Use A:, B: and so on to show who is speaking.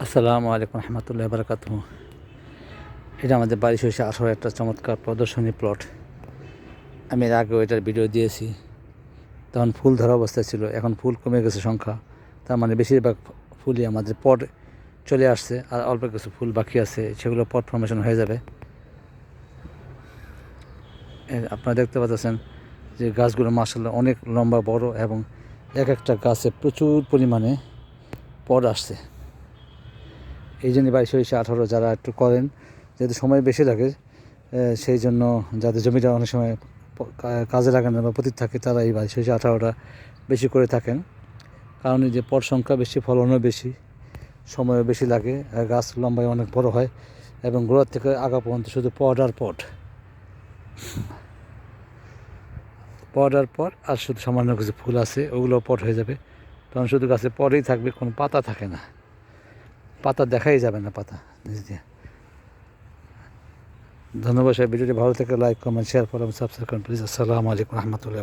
A: আসসালামু আলাইকুম রহমতুল্লাহ বারকাতুহু। এটা আমাদের বাড়ি সরিষা 18 একটা চমৎকার প্রদর্শনী প্লট। আমি এর আগেও এটার ভিডিও দিয়েছি। তখন ফুল ধরা অবস্থায় ছিল, এখন ফুল কমে গেছে সংখ্যা। তার মানে বেশিরভাগ ফুলই আমাদের পট চলে আসছে, আর অল্প কিছু ফুল বাকি আছে, সেগুলো পট ফর্মেশন হয়ে যাবে। আপনারা দেখতে পাচ্ছেন যে গাছগুলো মাশাআল্লাহ অনেক লম্বা বড়, এবং এক একটা গাছে প্রচুর পরিমাণে পট আসছে। এই জন্য বাড়ি সরিষা 18 যারা একটু করেন, যেহেতু সময় বেশি লাগে, সেই জন্য যাদের জমিটা অনেক সময় কাজে লাগানো বা পতিত থাকে, তারা এই বাড়ি সরিষা 18টা বেশি করে থাকেন। কারণ এই যে পট সংখ্যা বেশি, ফলনও বেশি, সময়ও বেশি লাগে, আর গাছ লম্বায় অনেক বড় হয়, এবং গোড়ার থেকে আগা পর্যন্ত শুধু পট আর পট, পট আর পট, আর শুধু সামান্য কিছু ফুল আছে, ওগুলো পট হয়ে যাবে। তখন শুধু গাছে পটেই থাকবে, কোনো পাতা থাকে না, পাতা দেখাই যাবে না পাতা নিচ দিয়ে। ধন্যবাদ। ভিডিওটি ভালো থেকে লাইক, কমেন্ট, শেয়ার করুন, সাবস্ক্রাইব করুন প্লিজ। আসসালামু আলাইকুম রহমতুল্লাহ।